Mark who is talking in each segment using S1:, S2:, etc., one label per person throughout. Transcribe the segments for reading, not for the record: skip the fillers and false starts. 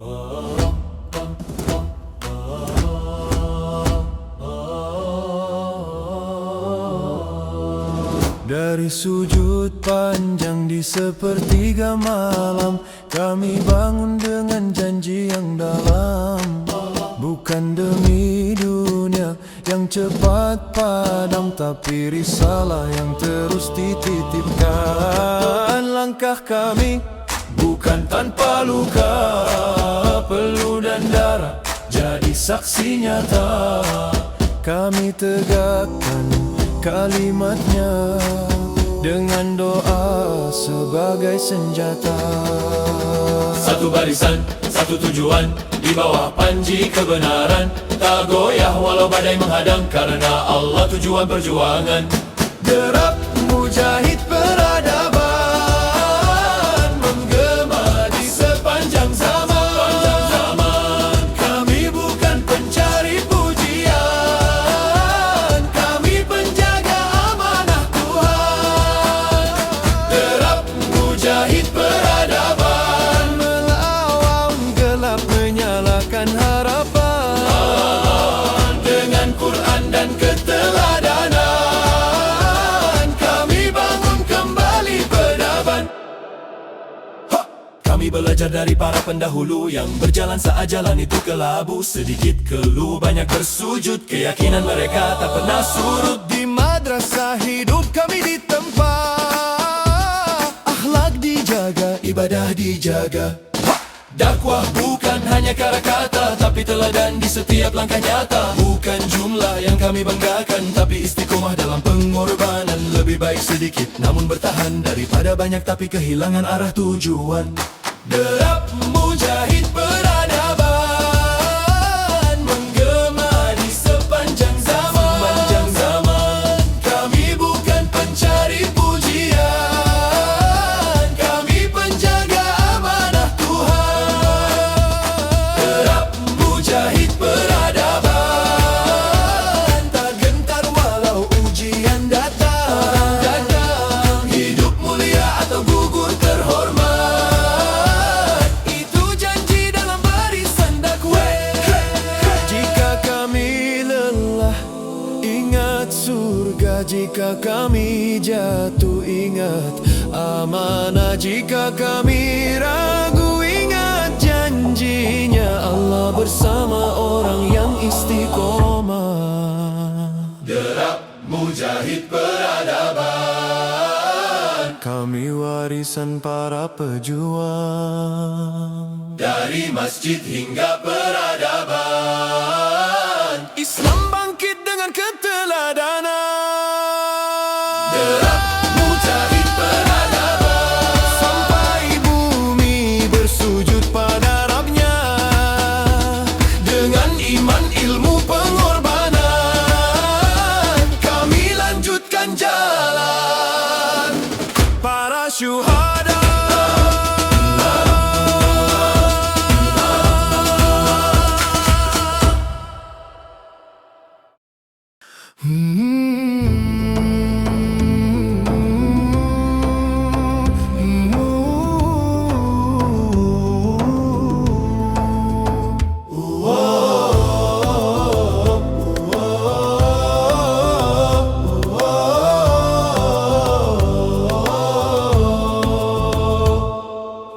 S1: Dari sujud panjang di sepertiga malam, kami bangun dengan janji yang dalam. Bukan demi dunia yang cepat padam, tapi risalah yang terus dititipkan. Langkah kami bukan tanpa luka, peluh dan darah jadi saksi nyata. Kami tegakkan kalimatnya dengan doa sebagai senjata.
S2: Satu barisan, satu tujuan, di bawah panji kebenaran. Tak goyah walau badai menghadang, karena Allah tujuan perjuangan.
S1: Derap mujahid peradaban menggema di sepanjang zaman. Kami bukan pencari pujian, kami penjaga amanah Tuhan. Derap mujahid peradaban melawan gelap, menyalakan harapan. Dengan Quran dan keteladanan, kami bangun kembali peradaban.
S2: Kami belajar dari para pendahulu yang berjalan saat jalan itu kelabu. Sedikit keluh, banyak bersujud, keyakinan mereka tak pernah surut.
S1: Di madrasah hidup kami ditempa, akhlak dijaga, ibadah dijaga.
S2: Dakwah bukan hanya kata-kata, tapi teladan di setiap langkah nyata. Bukan jumlah yang kami banggakan, tapi istiqomah dalam pengorbanan. Lebih baik sedikit namun bertahan, daripada banyak tapi kehilangan arah tujuan.
S1: Derap mujahid peradaban menggema di sepanjang zaman. Kami bukan pencari pujian, kami penjaga amanah Tuhan. Derap mujahid peradaban tak gentar walau ujian datang. Hidup mulia atau gugur terhormat, surga. Jika kami jatuh, ingat amanah. Jika kami ragu, ingat janjinya. Allah bersama orang yang istiqomah.
S2: Derap mujahid peradaban,
S1: kami warisan para pejuang.
S2: dari masjid hingga peradaban,
S1: Islam bangkit dengan keteladanan.
S2: derap mujahid peradaban,
S1: Sampai bumi bersujud pada Rabbnya.
S2: dengan iman, ilmu, pengorbanan,
S1: Kami lanjutkan jalan para syuhada.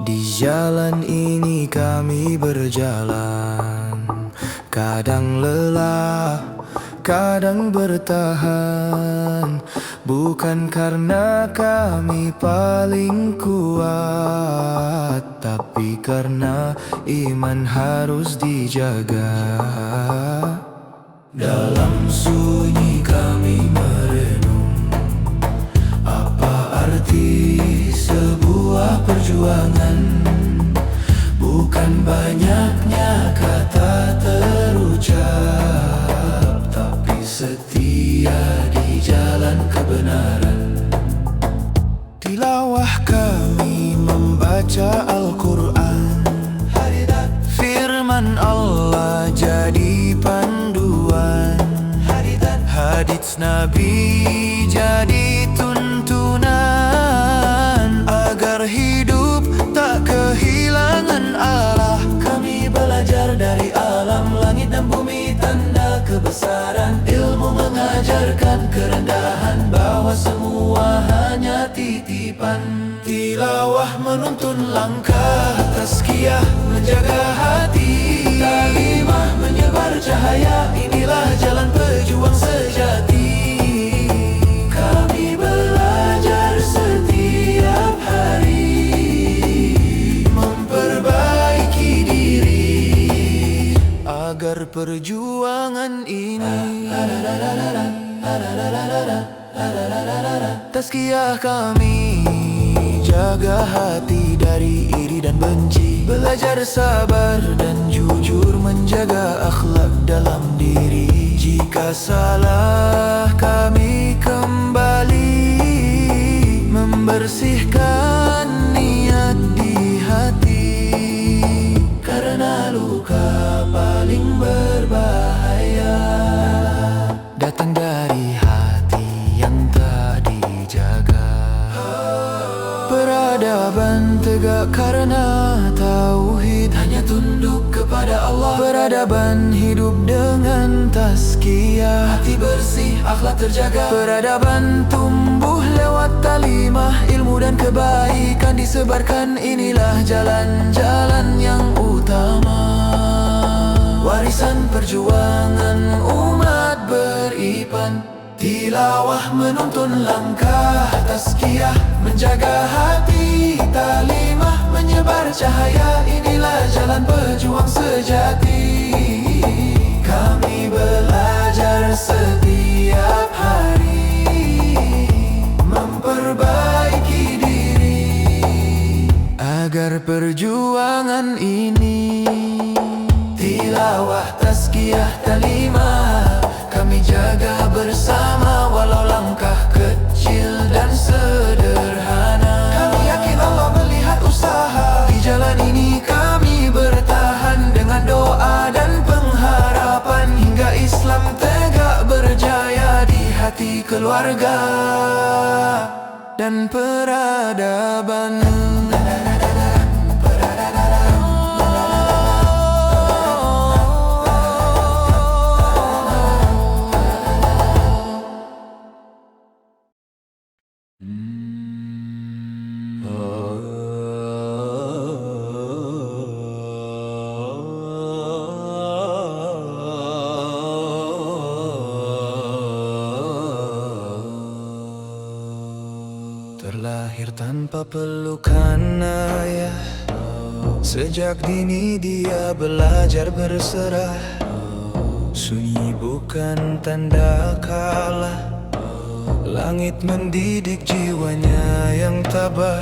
S1: Di jalan ini kami berjalan, kadang lelah, kadang bertahan. Bukan karena kami paling kuat, tapi karena iman harus dijaga. Dalam sunyi kami merenung, apa arti sebuah perjuangan? Bukan banyaknya kata terucap, tapi setia di jalan kebenaran. Tilawah kami membaca Al-Quran, firman Allah jadi panduan. Hadits Nabi jadi tuntunan, agar hidup tak kehilangan arah. Kami
S2: sadarkan kerendahan bahwa semua hanya titipan.
S1: Tilawah menuntun langkah, tazkiyah menjaga hati,
S2: Kalimah menyebar cahaya, inilah jalan pejuang sejati. Kami belajar setiap hari,
S1: memperbaiki diri agar perjuangan ini tazkiyah kami, jaga hati dari iri dan benci, belajar sabar dan jujur, menjaga akhlak dalam diri. Jika salah kami kembali membersihkan niat di hati, karena luka paling berbahaya datang dari hati yang tak dijaga. Peradaban tegak karena tauhid,
S2: hanya tunduk kepada Allah.
S1: peradaban hidup dengan tazkiyah,
S2: Hati bersih, akhlak terjaga.
S1: peradaban tumbuh lewat talimah, ilmu dan kebaikan disebarkan. Inilah jalan-jalan yang utama,
S2: Warisan perjuangan umat beriman. Tilawah menuntun langkah, tazkiyah menjaga hati, Kalimah menyebar cahaya, inilah jalan pejuang sejati. Kami belajar setiap hari, memperbaiki diri
S1: agar perjuangan ini
S2: tilawah, tazkiyah, kalimah kami jaga bersama, walau langkah kecil dan sederhana. Kami yakin Allah melihat usaha, di jalan ini kami bertahan dengan doa dan pengharapan, hingga Islam tegak berjaya di hati keluarga
S1: dan peradaban. Terlahir tanpa pelukan ayah, sejak dini dia belajar berserah. Sunyi bukan tanda kalah, langit mendidik jiwanya yang tabah.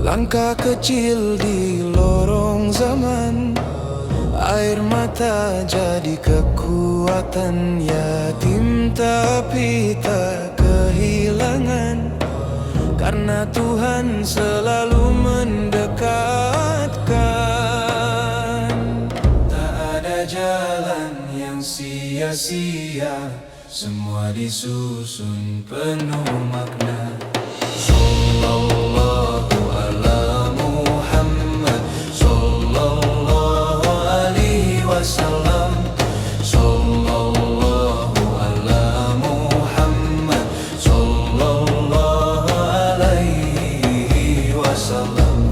S1: Langkah kecil di lorong zaman, air mata jadi kekuatan. Yatim tapi tak kehilangan, karena Tuhan selalu mendekatkan.
S2: Tak ada jalan yang sia-sia, semua disusun penuh makna. Sallallahu ala Muhammad, sallallahu alaihi wasallam. Sallallahu ala Muhammad, sallallahu alaihi wasallam.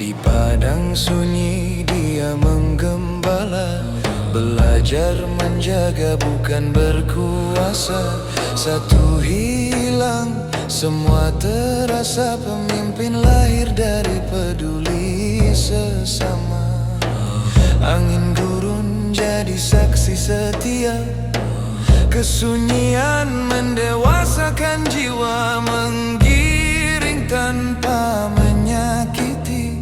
S1: Di padang sunyi dia menggembala, belajar menjaga bukan berkuasa. Satu hilang, semua terasa. Pemimpin lahir dari peduli sesama. Angin gurun jadi saksi setia, kesunyian mendewasakan jiwa, menggiring tanpa menyakiti,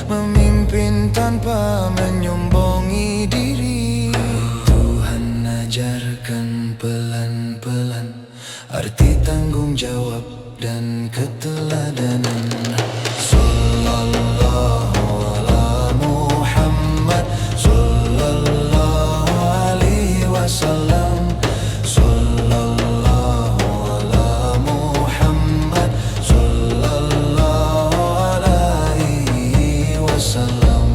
S1: memimpin tanpa menyombongi diri. Tuhan ajarkan pelan-pelan arti tanggung jawab dan keteladanan. Sallallahu ala Muhammad, sallallahu alaihi wasallam. Sallallahu ala Muhammad, sallallahu alaihi wasallam.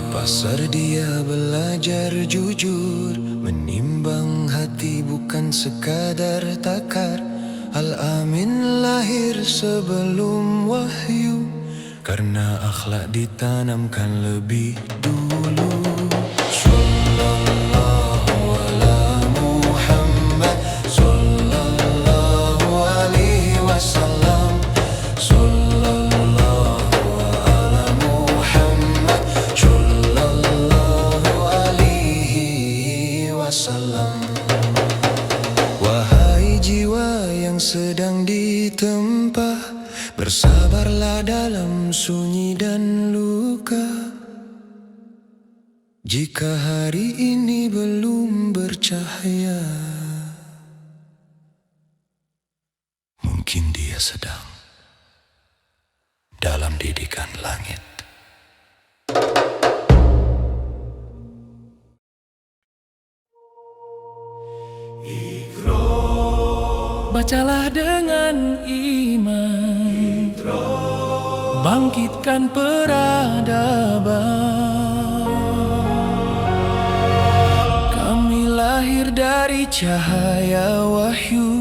S1: pasar dia belajar jujur, menimbang hati bukan sekadar takar. Al-Amin lahir sebelum wahyu, karena akhlak ditanamkan lebih dulu. Sallallahu ala Muhammad, sallallahu alaihi wasallam. Sallallahu ala Muhammad, sallallahu alaihi wasallam. Wahai jiwa yang sedang ditempa, bersabarlah dalam sunyi dan luka. Jika hari ini belum bercahaya, mungkin dia sedang dalam didikan langit.
S2: Bacalah dengan iman, bangkitkan peradaban. Kami lahir dari cahaya wahyu,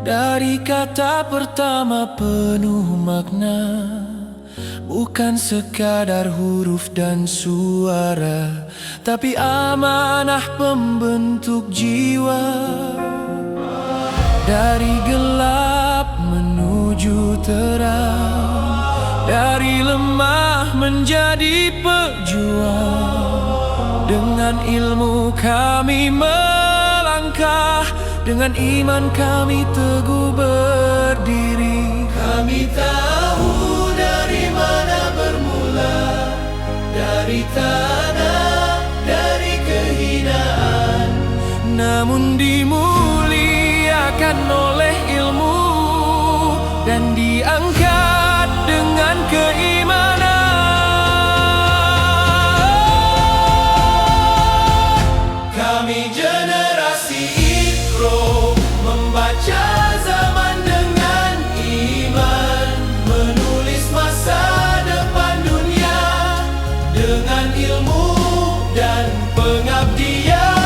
S2: dari kata pertama penuh makna, bukan sekadar huruf dan suara, tapi amanah pembentuk jiwa. Dari gelap menuju terang, dari lemah menjadi pejuang. Dengan ilmu kami melangkah, dengan iman kami teguh berdiri. Kami tahu dari mana bermula, dari tanah, dari kehinaan, namun dimuliakan oleh ilmu dan diangkat dengan keimanan. Kami generasi Iqra, membaca zaman dengan iman, menulis masa depan dunia dengan ilmu dan pengabdian.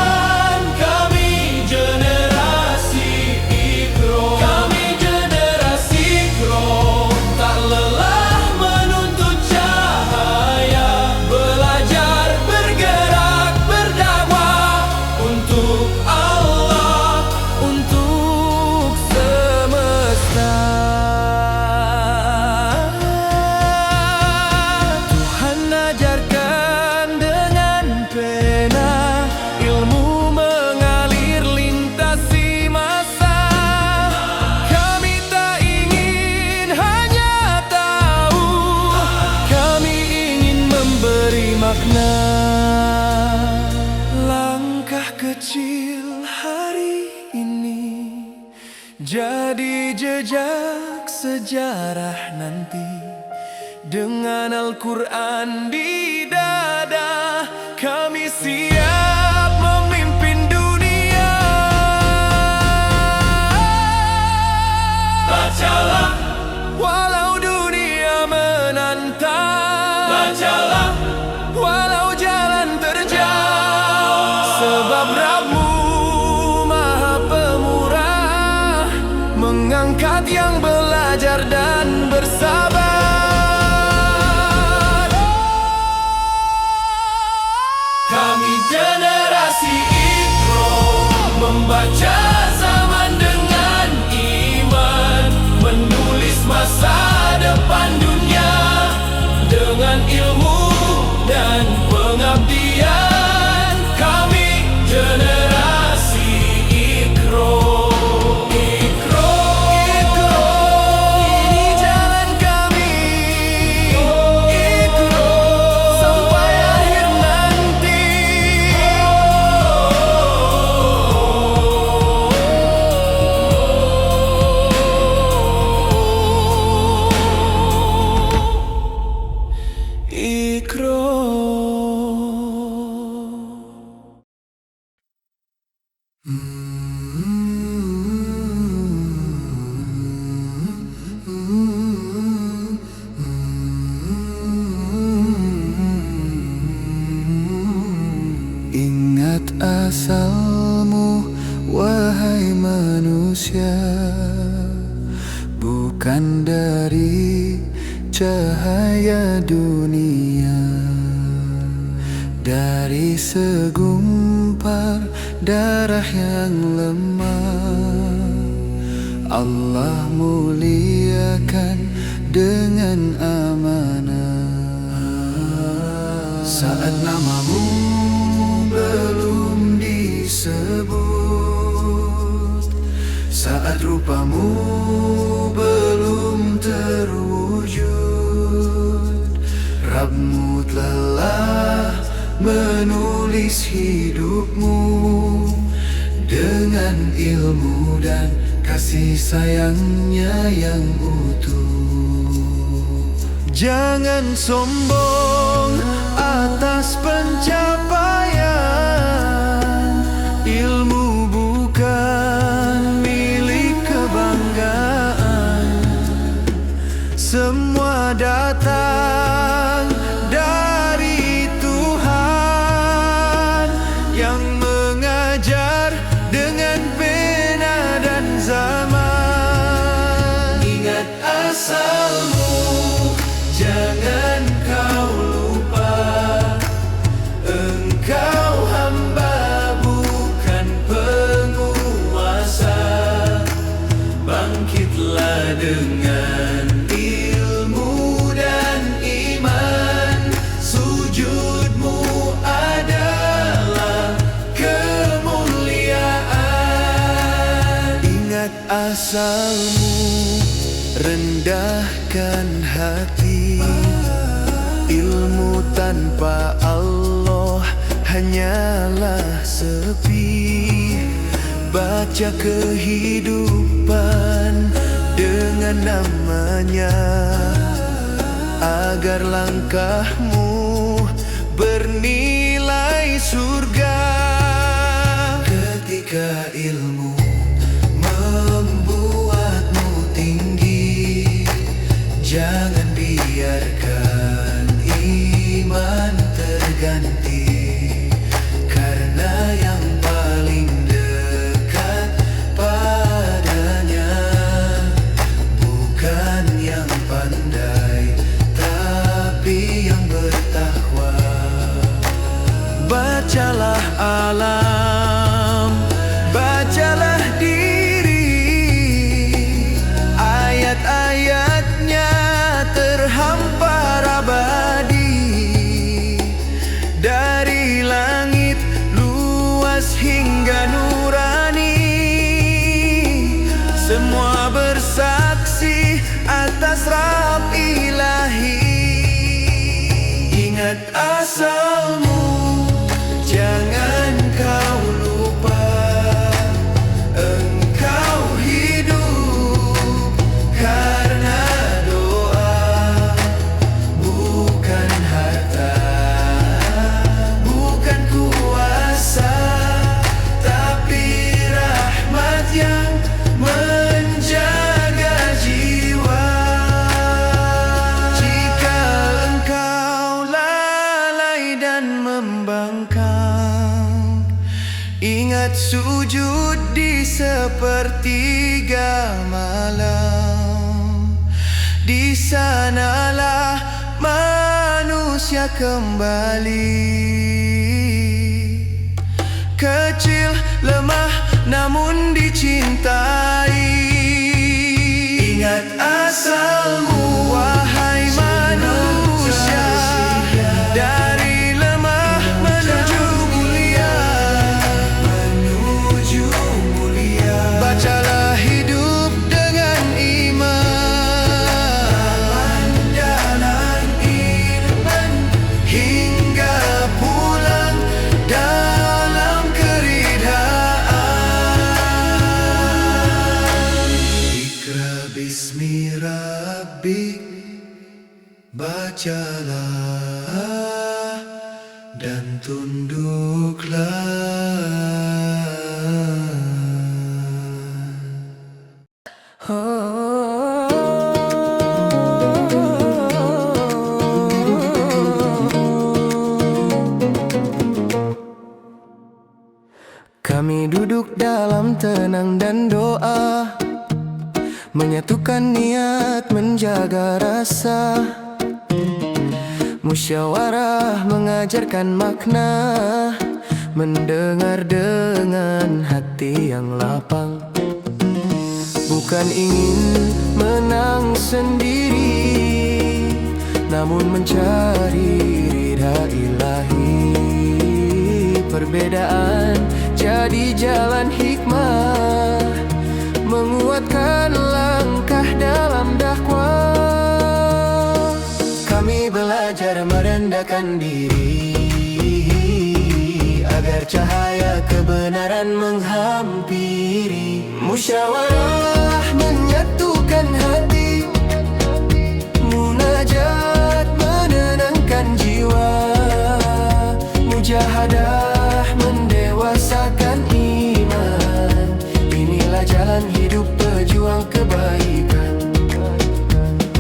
S2: Langkah kecil hari ini jadi jejak sejarah nanti. Dengan Al-Quran di dada, kami siap memimpin dunia. Bacalah walau dunia menantang, bacalah walau jalan terjal, sebab Rabbmu Maha Pemurah, mengangkat yang belajar dan bersabar. Kami generasi Iqra, membaca zaman dengan iman, menulis masa depan dunia dengan ilmu dan pengabdian. Kami generasi Iqra. Iqra, Iqra, ini jalan kami. Iqra, sampai akhir nanti.
S1: asalmu, wahai manusia, bukan dari cahaya dunia, dari segumpal darah yang lemah. Allah muliakan dengan amanah. Saat namamu belum disebut, saat rupamu belum terwujud, Rabbmu telah menulis hidupmu dengan ilmu dan kasih sayangnya yang utuh. Jangan sombong atas pencapaian, ilmu bukan milik kebanggaan. Semua datang dari Tuhan yang mengajar dengan pena dan zaman. Ingat asalmu, jangan kau lupa, engkau hamba bukan penguasa. Bangkitlah dengan ilmu dan iman, sujudmu adalah kemuliaan. Ingat asalmu, rendahkan hati. Ilmu tanpa Allah hanyalah sepi. Baca kehidupan dengan namanya, agar langkahmu bernilai surga. Ketika ilmu membuatmu tinggi, jangan biarkan iman terganti. Karena yang paling dekat padanya bukan yang pandai, tapi yang bertakwa. Bacalah alam, bacalah diri, ayat-ayatnya terhampar abadi. Dari langit luas hingga nurani, semua bersaksi atas Rabb ilahi. Ingat asalmu, jangan kau lupa, engkau hidup karena doa, bukan harta, bukan kuasa, tapi rahmat yang menjaga jiwa. Jika engkau lalai dan membangkang, ingat sujud di sepertiga malam. Di sanalah manusia kembali, kecil, lemah, namun dicintai. Ingat asalmu, wahai manusia, dari lemah menuju mulia, menuju mulia. Bacalah hidup dengan iman, jalan iman hingga pulang dalam keridhaan. Ikra bismi rabbik, bacalah dan tunduklah.
S3: Kami duduk dalam tenang dan doa, menyatukan niat menjaga rasa. Musyawarah mengajarkan makna, mendengar dengan hati yang lapang. Bukan ingin menang sendiri, namun mencari ridha ilahi. Perbedaan jadi jalan hikmah, menguatkan langkah dalam dakwah. Kami belajar merendahkan diri, agar cahaya kebenaran menghampiri. Musyawarah menyatukan hati, munajat menenangkan jiwa. Mujahadah mendewasakan iman. Inilah jalan hidup pejuang kebaikan.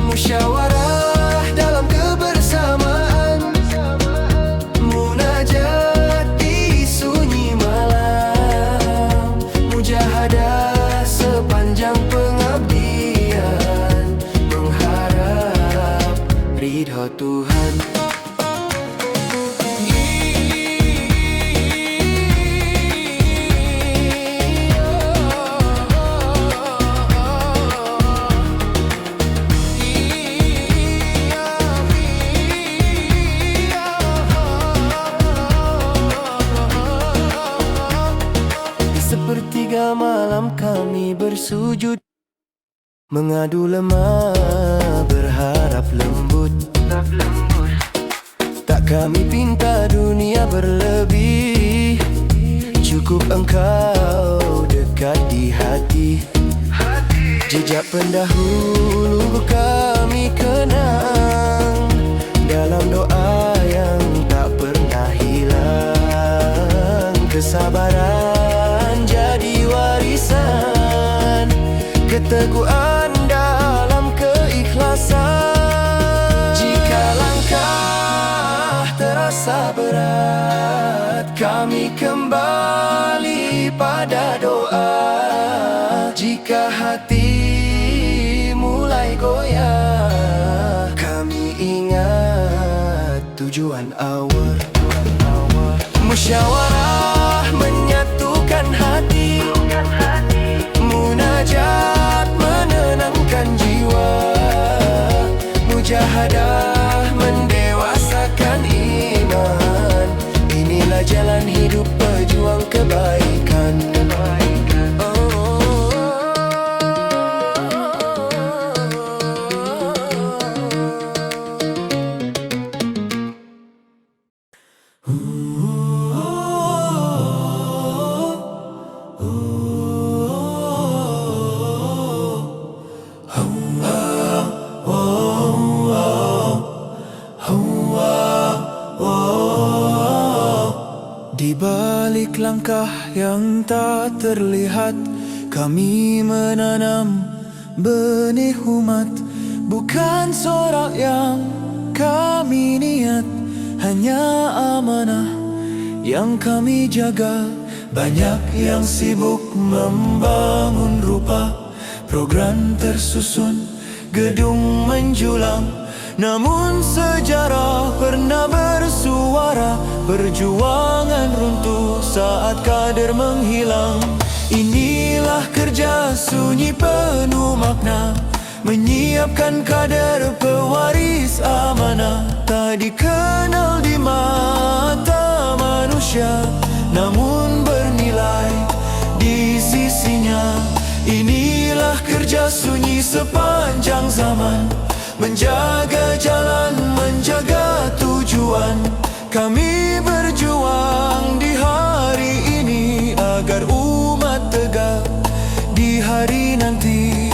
S3: Musyawarah dalam kebersamaan, munajat di sunyi malam. Mujahadah sepanjang pengabdian, mengharap ridha Tuhan. Sepertiga malam kami bersujud, mengadu lemah, berharap lembut. Tak kami pinta dunia berlebih, cukup engkau dekat di hati. Jejak pendahulu kami kenang, dalam doa yang tak pernah hilang. Kesabaran jadi warisan, keteguhan dalam keikhlasan. Jika langkah terasa berat, kami kembali pada doa. Jika hati mulai goyah, kami ingat tujuan awal. Musyawarah menyatukan hati, munajat menenangkan jiwa. Mujahadah mendewasakan iman. Inilah jalan hidup pejuang kebaikan. Di balik langkah yang tak terlihat, kami menanam benih umat. Bukan sorak yang kami niat, hanya amanah yang kami jaga. Banyak yang sibuk membangun rupa, program tersusun, gedung menjulang. Namun sejarah pernah bersuara, perjuangan runtuh saat kader menghilang. Inilah kerja sunyi penuh makna, menyiapkan kader pewaris amanah. Tak dikenal di mata manusia, namun bernilai di sisinya. Inilah kerja sunyi sepanjang zaman, menjaga jalan, menjaga tujuan. Kami berjuang di hari ini agar umat tegak di hari nanti.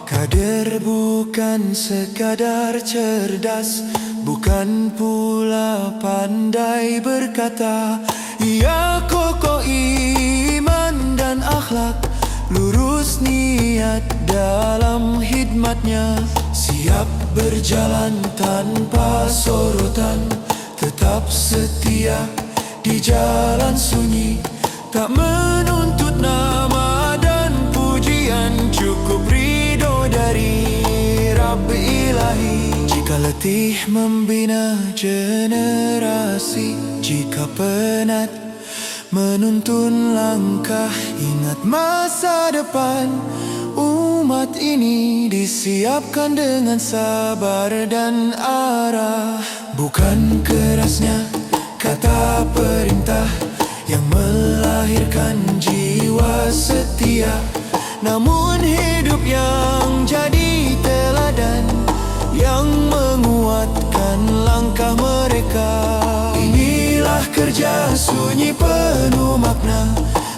S3: Kader bukan sekadar cerdas, bukan pula pandai berkata. Ia kokoh iman dan akhlak, lurus niat dalam khidmatnya. Siap berjalan tanpa sorotan, tetap setia di jalan sunyi, tak menuntut nama dan pujian, cukup ridho dari Rabbi Ilahi. Jika letih membina generasi, jika penat menuntun langkah, ingat masa depan umat ini disiapkan dengan sabar dan arah. Bukan kerasnya kata perintah yang melahirkan jiwa setia, namun hidup yang jadi teladan yang menguatkan langkah mereka. Inilah kerja sunyi penuh makna,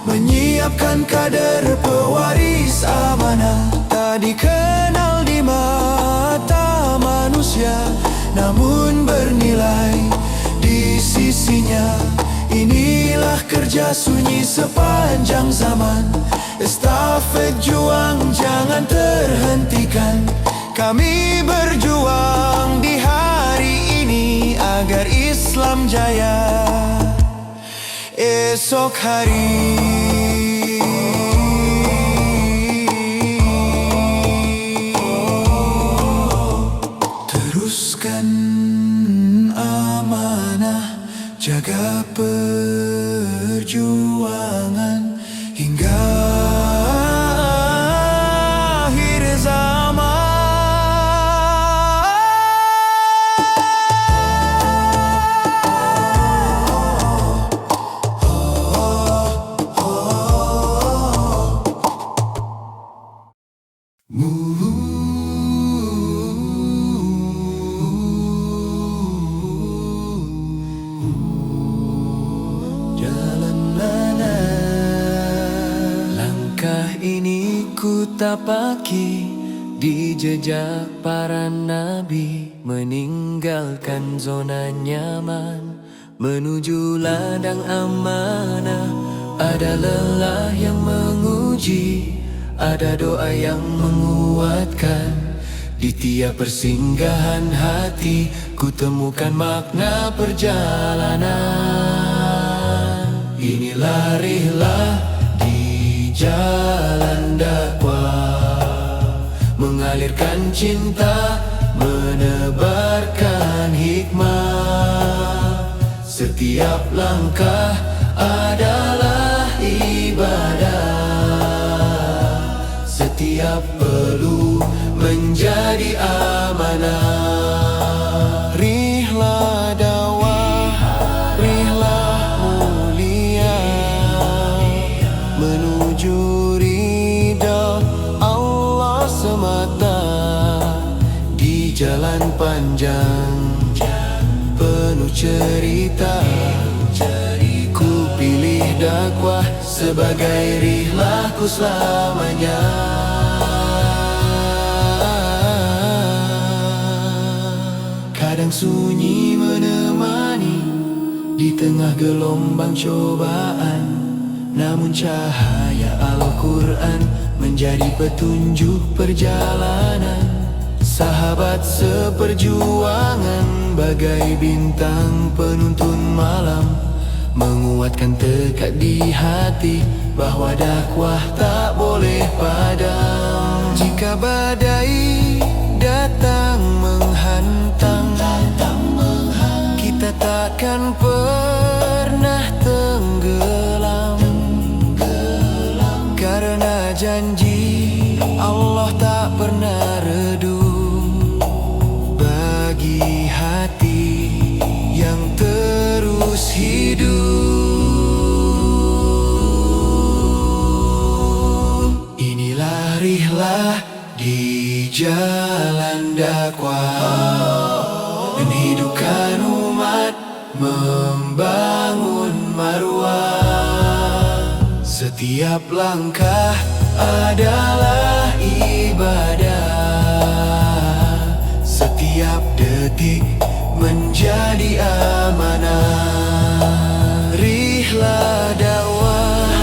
S3: menyiapkan kader pewaris amanah. Tak dikenal di mata manusia, namun bernilai di sisinya. Inilah kerja sunyi sepanjang zaman, estafet juang jangan terhentikan. Kami berjuang di hari ini agar Islam jaya esok hari. Teruskan amanah, jaga perjuangan hingga akhir zaman. Langkah ini ku tapaki di jejak para nabi, meninggalkan zona nyaman menuju ladang amanah. Ada lelah yang menguji, ada doa yang menguatkan. Di tiap persinggahan hati ku temukan makna perjalanan. Inilah rihlah di jalan dakwah, mengalirkan cinta, menebarkan hikmah. Setiap langkah adalah ibadah, setiap peluh menjadi amanah. Rihlah dakwah, rihlah mulia, menuju ridha Allah semata. Di jalan panjang penuh cerita, ku pilih dakwah sebagai rihlahku selamanya. Kadang sunyi menemani di tengah gelombang cobaan, namun cahaya Al-Quran menjadi petunjuk perjalanan. Sahabat seperjuangan bagai bintang penuntun malam, menguatkan tekad di hati bahwa dakwah tak boleh padam. Jika badai datang menghantang, kita takkan pernah tenggelam, karena janji Allah tak pernah redup bagi hati yang terus hidup. Inilah rihlah di jalan dakwah, menghidupkan umat, membangun marwah. Setiap langkah adalah ibadah, setiap detik menjadi amanah. Rihlah dakwah,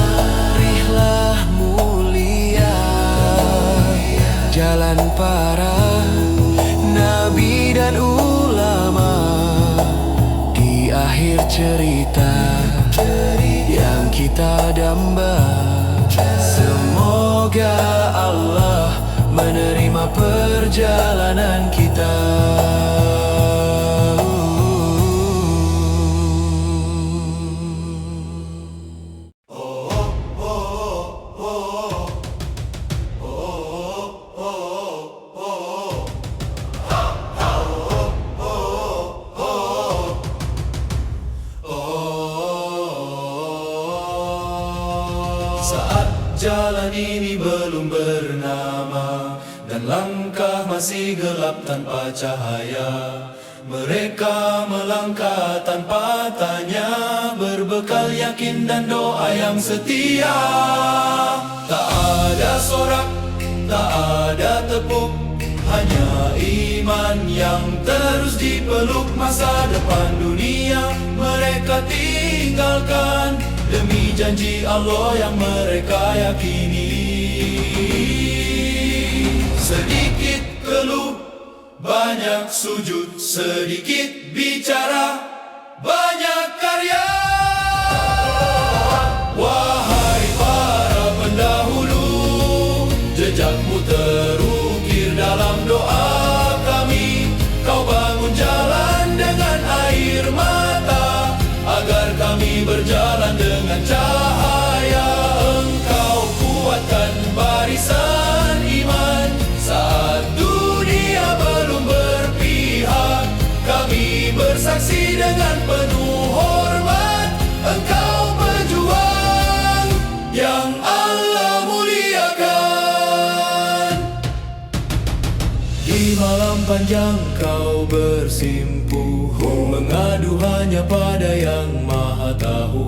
S3: rihlah mulia, jalan para akhir cerita yang kita damba. Semoga Allah menerima perjalanan kita.
S2: Saat jalan ini belum bernama dan langkah masih gelap tanpa cahaya, mereka melangkah tanpa tanya, berbekal yakin dan doa yang setia. Tak ada sorak, tak ada tepuk, hanya iman yang terus dipeluk. Masa depan dunia mereka tinggalkan demi janji Allah yang mereka yakini. Sedikit keluh, banyak sujud, sedikit bicara, banyak karya. Wahai para pendahulu, jejakmu terukir dalam doa kami. Kau bangun jalan dengan air mata, agar kami berjalan dengan cahaya. Engkau kuatkan barisan iman saat dunia belum berpihak. Kami bersaksi dengan penuh hormat, engkau pejuang yang Allah muliakan. Di malam panjang kau bersimpuh, mengadu hanya pada yang Maha Tahu.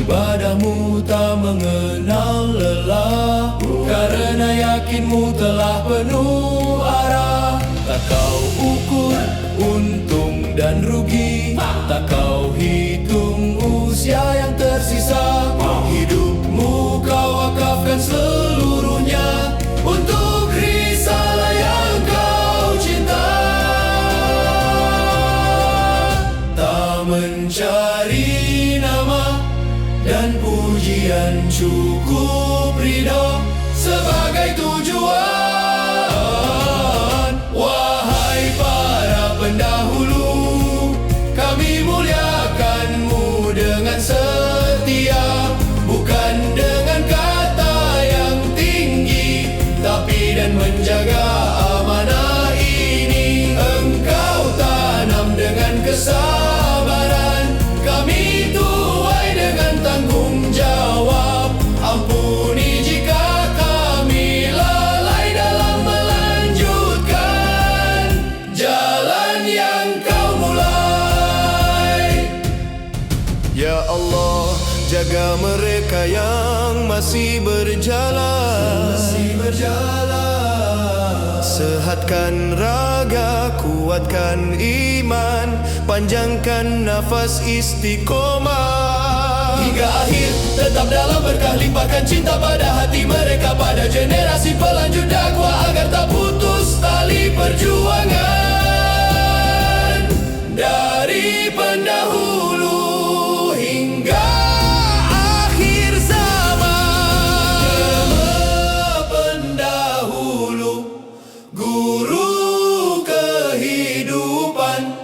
S2: Ibadahmu tak mengenal lelah, karena yakinmu telah penuh arah. Tak kau ukur untung dan rugi, tak kau hitung usia yang tersisa. Hidupmu kau wakafkan seluruhnya untuk risalah yang kau cinta. Tak mencari nama dan pujian, cukup ridho sebagai tujuan. Wahai para pendahulu, kami muliakanmu dengan setia, bukan dengan kata yang tinggi, tapi dan menjaga amanah ini. Engkau tanam dengan kesabaran, kami tuai dengan tanggung jawab. Ampuni jika kami lalai dalam melanjutkan jalan yang kau mulai.
S3: Ya Allah, jaga mereka yang masih berjalan. Sehatkan raga, kuatkan iman, panjangkan nafas istiqomah.
S2: Hingga akhir tetap dalam berkah, limpahkan cinta pada hati mereka, pada generasi pelanjut dakwah, agar tak putus tali perjuangan. Dari pendahulu hingga akhir zaman, jemaah pendahulu, guru kehidupan,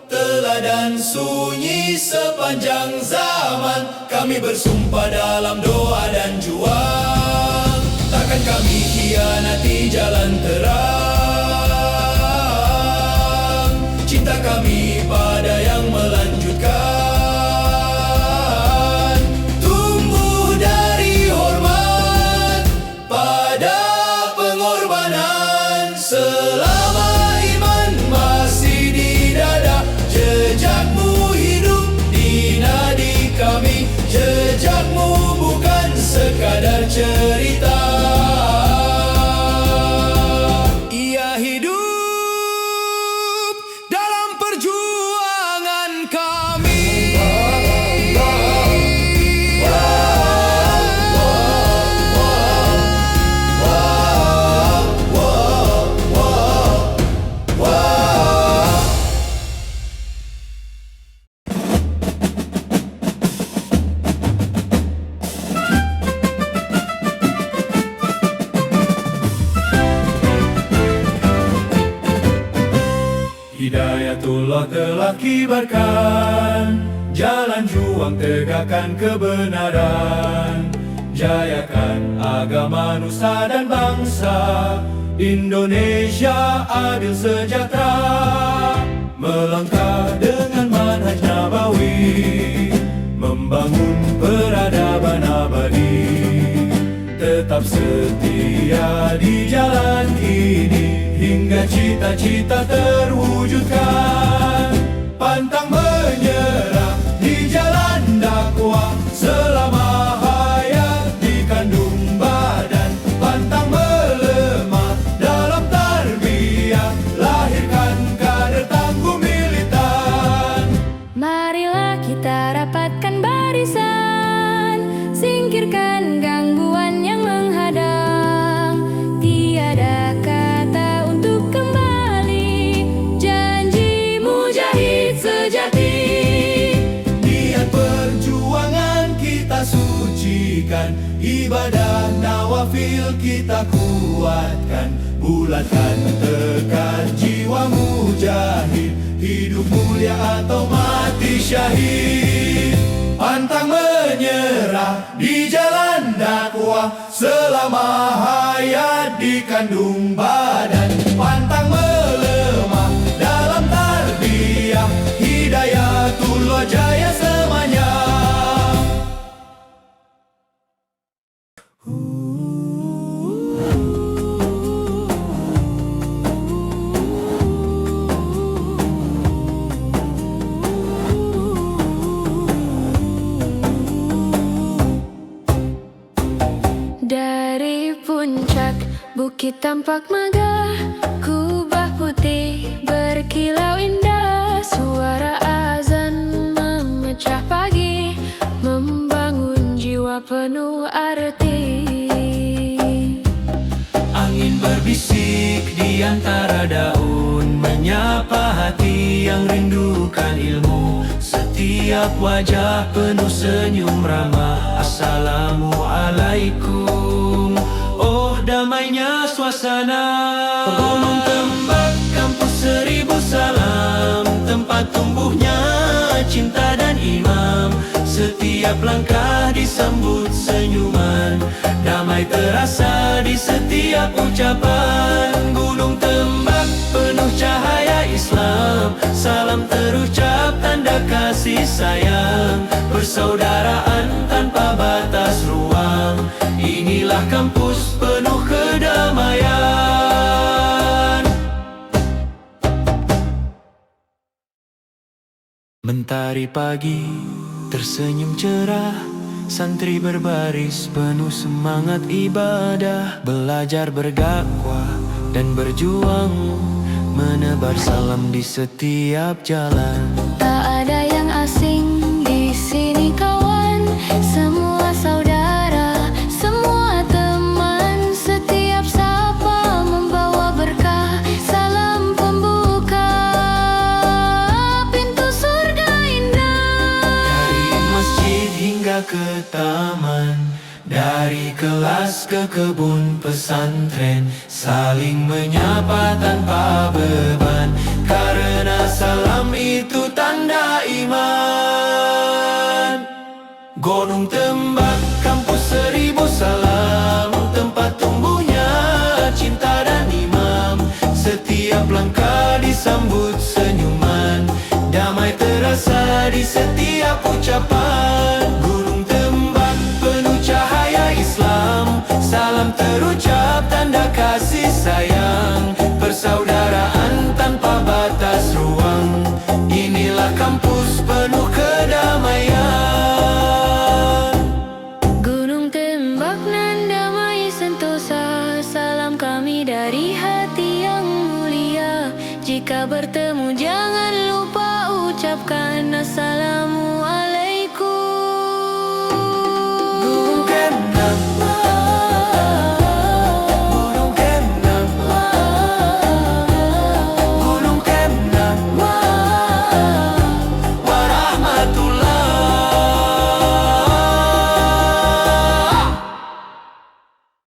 S2: teladan sunyi sepanjang zaman. Kami bersumpah dalam doa dan juang, takkan kami khianati jalan terang. Cinta kami pada yang melanjutkan, tumbuh dari hormat pada pengorbanan. Selama iman masih di dada, jejakmu hidup di nadi kami. Jejakmu bukan sekadar cerita, ia hidup dalam perjuangan kami. Hidayatullah telah kibarkan jalan juang tegakkan kebenaran, jayakan agama nusa dan bangsa Indonesia adil sejahtera. Melangkah dengan manhaj nabawi, membangun peradaban abadi, tetap setia di jalan ini hingga cita-cita terwujudkan. Pantang menyerah di jalan dakwah, selama hayat dikandung badan. Pantang melemah dalam tarbiyah, lahirkan kader tangguh militan.
S4: Marilah kita rapatkan barisan, singkirkan gangguan yang menghadang. Tiada kata untuk kembali, janji mujahid sejati.
S2: Niat perjuangan kita sucikan, ibadah nawafil kita kuatkan. Bulatkan tekad jiwa mujahid, hidup mulia atau mati syahid. Pantang menyerah di jalan dakwah, selama hayat dikandung badan. Pantang melemah dalam tarbiyah, hidayatullah jaya semuanya.
S4: Dari puncak bukit tampak megah, kubah putih berkilau indah. Suara azan memecah pagi, membangun jiwa penuh arti.
S2: Angin berbisik di antara daun, menyapa hati yang rindukan ilmu. Setiap wajah penuh senyum ramah, Assalamualaikum. Oh damainya suasana, gunung tembak kampus 1000 salam, tempat tumbuhnya cinta dan imam. Setiap langkah disambut senyuman, damai terasa di setiap ucapan. Gunung tembak penuh cahaya Islam, salam terucap tanda kasih sayang. Persaudaraan tanpa batas ruang, inilah kampus penuh kedamaian. Mentari pagi tersenyum cerah, santri berbaris penuh semangat ibadah. Belajar berdakwah dan berjuang, menebar salam di setiap jalan.
S4: Tak ada yang asing di sini kawan, semua saudara, semua teman. Setiap sapa membawa berkah, salam pembuka pintu surga indah.
S2: Dari masjid hingga ke taman, dari kelas ke kebun pesantren, saling menyapa tanpa beban, karena salam itu tanda iman. Gunung tembak kampus 1000 salam, tempat tumbuhnya cinta dan imam. Setiap langkah disambut senyuman, damai terasa di setiap ucapan. Gunung tembak penuh cahaya Islam, salam terucap tanda kasih sayang. Persaudaraan tanpa batas ruang, inilah kampus penuh kedamaian.
S4: Gunung tembak nan damai sentosa, salam kami dari hati yang mulia. Jika bertemu jangan lupa ucapkan assalamualaikum.